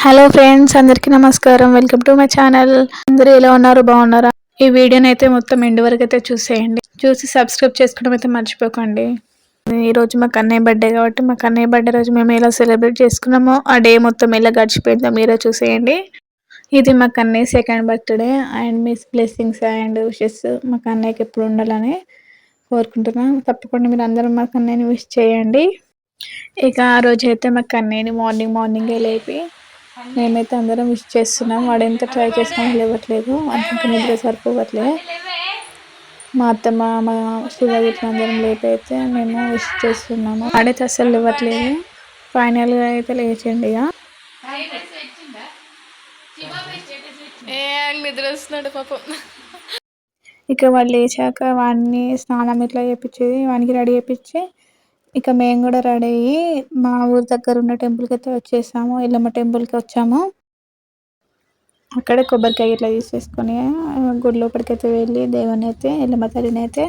Hello friends, అందరికీ నమస్కారం. Welcome to my channel. అందరూ ఎలా ఉన్నారు? బాగున్నారా? ఈ వీడియోని అయితే మొత్తం ఎండ్ వరకు అయితే చూసేయండి. చూసి సబ్స్క్రైబ్ చేసుకోవడం అయితే మర్చిపోకండి. ఈ రోజు మా కన్నయ్య బర్త్డే కాబట్టి మా కన్నయ్య బర్త్డే రోజు మేము ఎలా సెలబ్రేట్ చేసుకున్నామో ఆ డే మొత్తం ఎలా గడిచిపోయిందో మీరే చూసేయండి. ఇది మా Kannayya second birthday and miss blessings and wishes మా కన్నయ్యకి ఎప్పుడు ఉండాలని కోరుకుంటున్నాను. తప్పకుండా మీరు అందరూ మా కన్నయ్యని విష్ చేయండి. ఇక ఆ రోజు అయితే మా కన్నయ్యని మార్నింగే లేపి మేమైతే అందరం విష్ చేస్తున్నాం. వాడు ఎంత ట్రై చేసినా లేవట్లేదు, అంత నిద్ర సరిపోవట్లేదు. మా అత్తమ్మ మా శివగిట్ల అందరం లేపి అయితే మేము విష్ చేస్తున్నాము. వాడైతే అస్సలు లేవట్లేదు. ఫైనల్గా అయితే లేచండి. నిద్ర వస్తున్నాడు పాపం. ఇక వాళ్ళు లేచాక వాడిని స్నానం ఇట్లా చేయించేది, వానికి రెడీ చేయించి ఇక మేము కూడా రెడీ అయ్యి మా ఊరి దగ్గర ఉన్న టెంపుల్కి అయితే వచ్చేసాము. ఎల్లమ్మ టెంపుల్కి వచ్చాము. అక్కడే కొబ్బరికాయ ఇట్లా తీసేసుకొని గుడి లోపలికి అయితే వెళ్ళి దేవుని అయితే ఎల్లమ్మ తల్లిని అయితే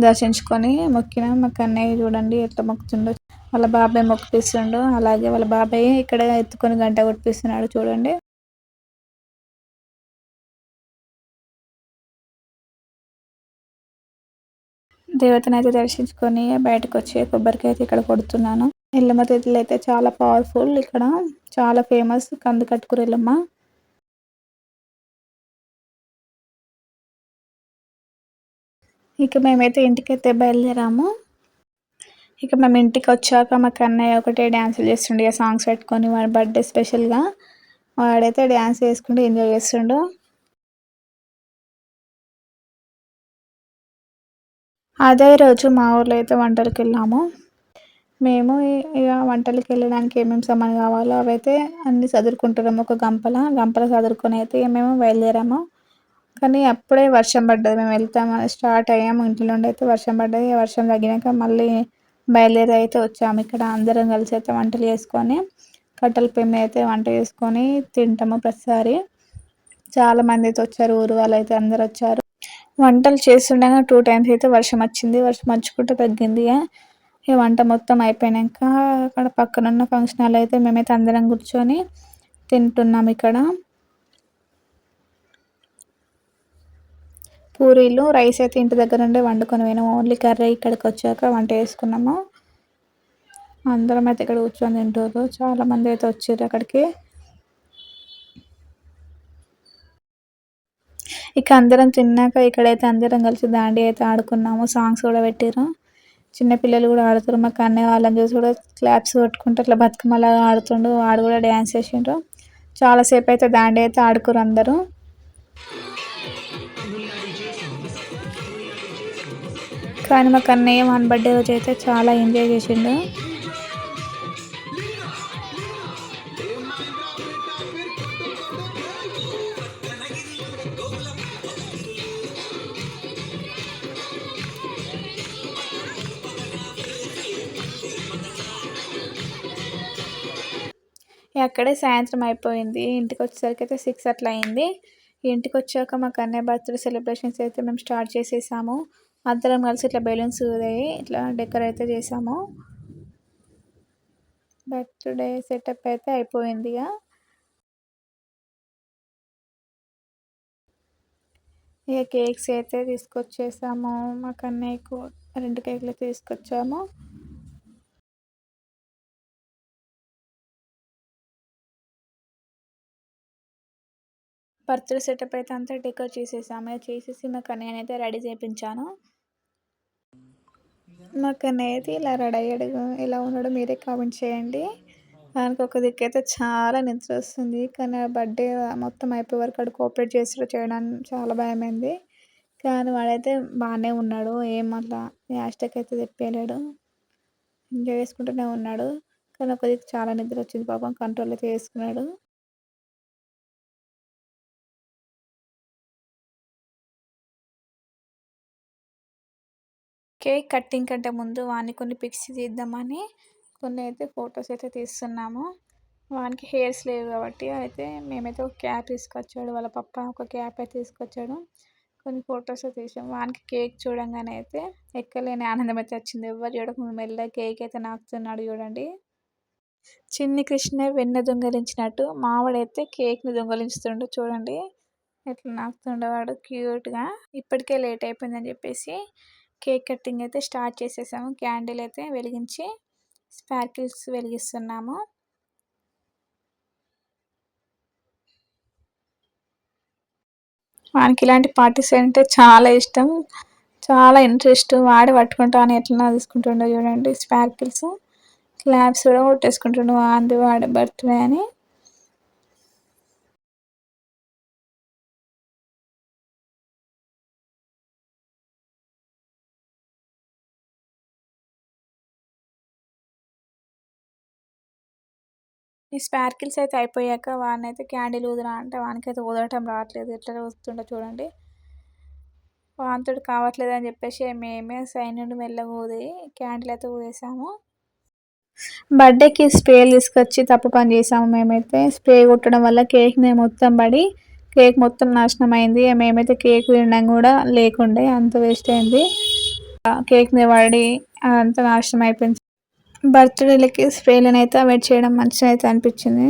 దర్శించుకొని మొక్కిన. మా కన్నయ్య చూడండి ఎట్లా మొక్కుతుండో. వాళ్ళ బాబాయ్ మొక్కిస్తుండు, అలాగే వాళ్ళ బాబాయ్ ఇక్కడ ఎత్తుకొని గంట కొట్టిస్తున్నాడు చూడండి. దేవతను అయితే దర్శించుకొని బయటకు వచ్చి కొబ్బరికాయ అయితే ఇక్కడ కొడుతున్నాను. ఎల్లమ్మ తల్లి అయితే చాలా పవర్ఫుల్, ఇక్కడ చాలా ఫేమస్ కందు కట్టుకురు ఎల్లమ్మ. ఇక మేమైతే ఇంటికైతే బయలుదేరాము. ఇక మేము ఇంటికి వచ్చాక మా కన్నయ్య ఒకటే డ్యాన్సులు చేస్తుండే, సాంగ్స్ పెట్టుకొని వాడి బర్త్డే స్పెషల్గా వాడైతే డ్యాన్స్ చేసుకుంటూ ఎంజాయ్ చేస్తుండు. అదే రోజు మా ఊర్లో అయితే వంటలకు వెళ్ళాము. మేము ఇక వంటలకు వెళ్ళడానికి ఏమేమి సామాన్ కావాలో అవైతే అన్నీ చదురుకుంటున్నాము. ఒక గంపల చదురుకొని అయితే మేము బయలుదేరాము. కానీ అప్పుడే వర్షం పడ్డది. మేము వెళ్తాము స్టార్ట్ అయ్యాము, ఇంట్లో నుండి అయితే వర్షం పడ్డది. వర్షం తగ్గినాక మళ్ళీ బయలుదేరి అయితే వచ్చాము. ఇక్కడ అందరం కలిసి అయితే వంటలు చేసుకొని కట్టెల పొయ్యి మీద అయితే వంట చేసుకొని తింటాము ప్రతిసారి. చాలామంది అయితే వచ్చారు, ఊరు వాళ్ళు అయితే అందరు వచ్చారు. వంటలు చేస్తుండగా 2 టైమ్స్ అయితే వర్షం వచ్చింది. వర్షం వచ్చుకుంటూ తగ్గింది. ఈ వంట మొత్తం అయిపోయాక అక్కడ పక్కనున్న ఫంక్షన్ హాల్ అయితే మేమైతే అందరం కూర్చొని తింటున్నాం. ఇక్కడ పూరీలు రైస్ అయితే ఇంటి దగ్గర నుండే వండుకొని పోయినాము. ఓన్లీ కర్రీ ఇక్కడికి వచ్చాక వంట చేసుకున్నాము. అందరం అయితే ఇక్కడ కూర్చొని తింటారు. చాలామంది అయితే వచ్చారు అక్కడికి. ఇక అందరం తిన్నాక ఇక్కడైతే అందరం కలిసి దాండి అయితే ఆడుకున్నాము. సాంగ్స్ కూడా పెట్టారు. చిన్నపిల్లలు కూడా ఆడుతారు. మా కన్నయ్య వాళ్ళని చూసి కూడా క్లాప్స్ కొట్టుకుంటూ అట్లా బతుకమ్మలాగా ఆడుతుండు. వాడు కూడా డ్యాన్స్ చేసిండ్రు. చాలాసేపు అయితే దాండి అయితే ఆడుకోరు అందరూ. కానీ మా కన్నయ్య మన బర్త్డే రోజు అయితే చాలా ఎంజాయ్ చేసిండు. అక్కడే సాయంత్రం అయిపోయింది. ఇంటికి వచ్చేసరికి అయితే 6 అట్లా అయింది. ఇంటికి వచ్చాక మా కన్నయ్య బర్త్డే సెలబ్రేషన్స్ అయితే మేము స్టార్ట్ చేసేసాము. అందరం కలిసి ఇట్లా బెలూన్స్ ఇట్లా డెకరేట్ అయితే చేసాము. బర్త్డే సెటప్ అయితే అయిపోయింది. ఇక కేక్స్ అయితే తీసుకొచ్చేసాము. మా కన్నయ్యకు 2 కేకులు తీసుకొచ్చాము. బర్త్డే సెటప్ అయితే అంతా డెకరేట్ చేసేసాము. చేసేసి మా కన్నయ్యని అయితే రెడీ చేయించాను. మా కన్నయ్య అయితే ఇలా రెడీ అయ్యాడు. ఎలా ఉన్నాడో మీరే కామెంట్ చేయండి. దానికి ఒక దిక్కు అయితే చాలా నిద్ర వస్తుంది. కానీ ఆ బర్త్డే మొత్తం అయిపోయే వరకు వాడు కోఆపరేట్ చేయడానికి చాలా భయమైంది. కానీ వాడైతే బాగానే ఉన్నాడు. ఏం అట్లా యాస్టక్ అయితే తెప్పలేడు. ఎంజాయ్ చేసుకుంటూనే ఉన్నాడు. కానీ ఒక దిక్కు చాలా నిద్ర వచ్చింది. పాపం కంట్రోల్ అయితే చేసుకున్నాడు. కేక్ కటింగ్ కంటే ముందు వాడిని కొన్ని పిక్స్ తీద్దామని కొన్ని అయితే ఫొటోస్ అయితే తీస్తున్నాము. వానికి హెయిర్స్ లేవు కాబట్టి అయితే మేమైతే ఒక క్యాప్ తీసుకొచ్చాడు. వాళ్ళ పప్ప ఒక క్యాప్ అయితే తీసుకొచ్చాడు. కొన్ని ఫొటోస్ తీసాము. వానికి కేక్ చూడంగానే అయితే ఎక్కలేని ఆనందం అయితే వచ్చింది. ఎవరు చూడకుండా మెల్లగా కేక్ అయితే నాకుతున్నాడు చూడండి. చిన్ని కృష్ణ వెన్న దొంగలించినట్టు మావాడైతే కేక్ని దొంగలించుతుండు చూడండి. ఎట్లా నాకుతుండేవాడు క్యూట్గా. ఇప్పటికే లేట్ అయిపోయిందని చెప్పేసి కేక్ కటింగ్ అయితే స్టార్ట్ చేసేసాము. క్యాండిల్ అయితే వెలిగించి స్పార్కిల్స్ వెలిగిస్తున్నాము. వానికి ఇలాంటి పార్టీస్ అంటే చాలా ఇష్టం, చాలా ఇంట్రెస్ట్. వాడి పట్టుకుంటాను ఎట్లా తీసుకుంటుండో చూడండి. స్పార్కిల్స్ క్లాప్స్ కూడా కొట్టేసుకుంటుండు వాడి బర్త్డే అని. ఈ స్పార్కిల్స్ అయితే అయిపోయాక వాడినైతే క్యాండిల్ ఊదురా అంటే వానికైతే ఊదటం రావట్లేదు. ఎట్లా ఊదుతుండో చూడండి. వానితోటి కావట్లేదు అని చెప్పేసి మేమే సైడ్ నుండి మెల్లగా ఊది క్యాండిల్ అయితే ఊదేసాము. బర్త్డేకి స్ప్రేలు తీసుకొచ్చి తప్పు పని చేసాము మేమైతే. స్ప్రే కొట్టడం వల్ల కేక్ని మొత్తం పడి కేక్ మొత్తం నాశనం అయింది. మేమైతే కేక్ తినడం కూడా లేకుండే, అంత వేస్ట్ అయింది. కేక్ని పడి అదంతా నాశనం అయిపోయింది. బర్త్డేలకి స్ప్రేలను అయితే అవాయిడ్ చేయడం మంచిగా అయితే అనిపించింది.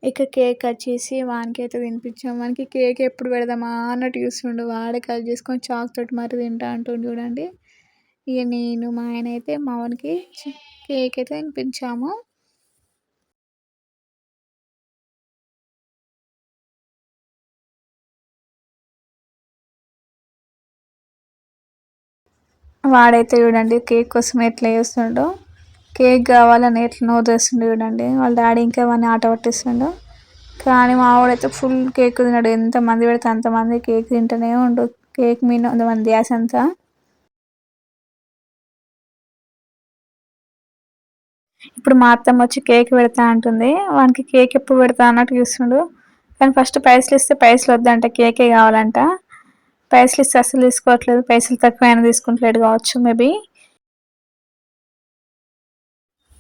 ఇక కేక్ కట్ చేసి వానికి అయితే తినిపించాము. వానికి కేక్ ఎప్పుడు పెడదామా అన్నట్టు చూస్తుండు. వాడే కట్ చేసుకొని చాక్ తోటి మరి తింటా అంటుండు చూడండి. ఇక నేను మా ఆయన అయితే మా వానికి కేక్ అయితే తినిపించాము. వాడైతే చూడండి కేక్ కోసం ఎట్లా చేస్తుండో. కేక్ కావాలని ఎట్లా నోరేస్తుండో చూడండి. వాళ్ళ డాడీ ఇంకా వాడిని ఆట పట్టిస్తుండో. కానీ మా వాడైతే ఫుల్ కేక్ తిన్నాడు. ఎంతమంది పెడితే అంతమంది కేక్ తింటూనే ఉండు. కేక్ మీద మన ధ్యాస అంతా. ఇప్పుడు మా అత్తమ్మ వచ్చి కేక్ పెడతా అంటుంది. వానికి కేక్ ఎప్పుడు పెడతా అన్నట్టు చూస్తుండు. కానీ ఫస్ట్ పైసలు ఇస్తే పైసలు వద్దంట, కేకే కావాలంట. పైసలు ఇస్తే అసలు తీసుకోవట్లేదు. పైసలు తక్కువైనా తీసుకుంటలేడు కావచ్చు మేబీ.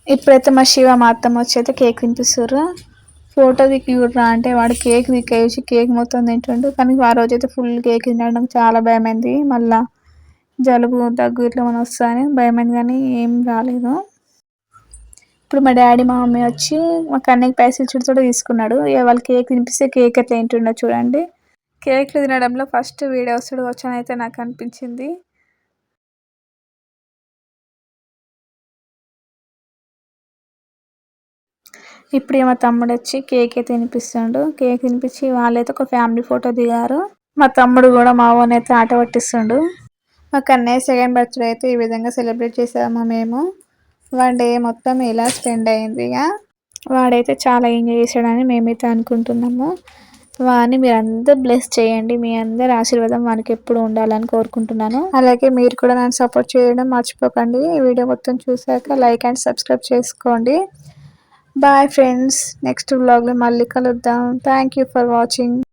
ఇప్పుడైతే మా శివ మా అత్తమ్మ వచ్చి అయితే కేక్ తినిపిస్తారు. ఫోటో దిక్కి చూడరా అంటే వాడు కేక్ దిక్కేసి కేక్ మొత్తం తింటుండు. కానీ ఆ రోజైతే ఫుల్ కేక్ తినడం నాకు చాలా భయమైంది. మళ్ళీ జలుబు దగ్గు ఇట్లా మనం వస్తాయని భయమైంది, కానీ ఏం రాలేదు. ఇప్పుడు మా డాడీ మా మమ్మీ వచ్చి మా కన్నయ్యకి పైసలు చుడుతూ తీసుకున్నాడు. వాళ్ళు కేక్ తినిపిస్తే కేక్ ఎట్లా తింటుండో చూడండి. కేక్లు తినడంలో ఫస్ట్ వీడియో వస్తాడు వచ్చని అయితే నాకు అనిపించింది. ఇప్పుడు మా తమ్ముడు వచ్చి కేక్ అయితే తినిపిస్తుండు. కేక్ తినిపించి వాళ్ళైతే ఒక ఫ్యామిలీ ఫోటో దిగారు. మా తమ్ముడు కూడా మా ఓన్ అయితే ఆట పట్టిస్తుండు. మా కన్నయ్య సెకండ్ బర్త్డే అయితే ఈ విధంగా సెలబ్రేట్ చేసాము మేము. 1 డే మొత్తం ఇలా స్పెండ్ అయింది. ఇక వాడైతే చాలా ఎంజాయ్ చేశాడని మేమైతే అనుకుంటున్నాము. వాడిని మీరు అందరు బ్లెస్ చేయండి. మీ అందరి ఆశీర్వాదం వానికి ఎప్పుడు ఉండాలని కోరుకుంటున్నాను. అలాగే మీరు కూడా నన్ను సపోర్ట్ చేయడం మర్చిపోకండి. ఈ వీడియో మొత్తం చూసాక లైక్ అండ్ సబ్స్క్రైబ్ చేసుకోండి. బాయ్ ఫ్రెండ్స్, నెక్స్ట్ వ్లాగ్లో మళ్ళీ కలుద్దాం. Thank you for watching.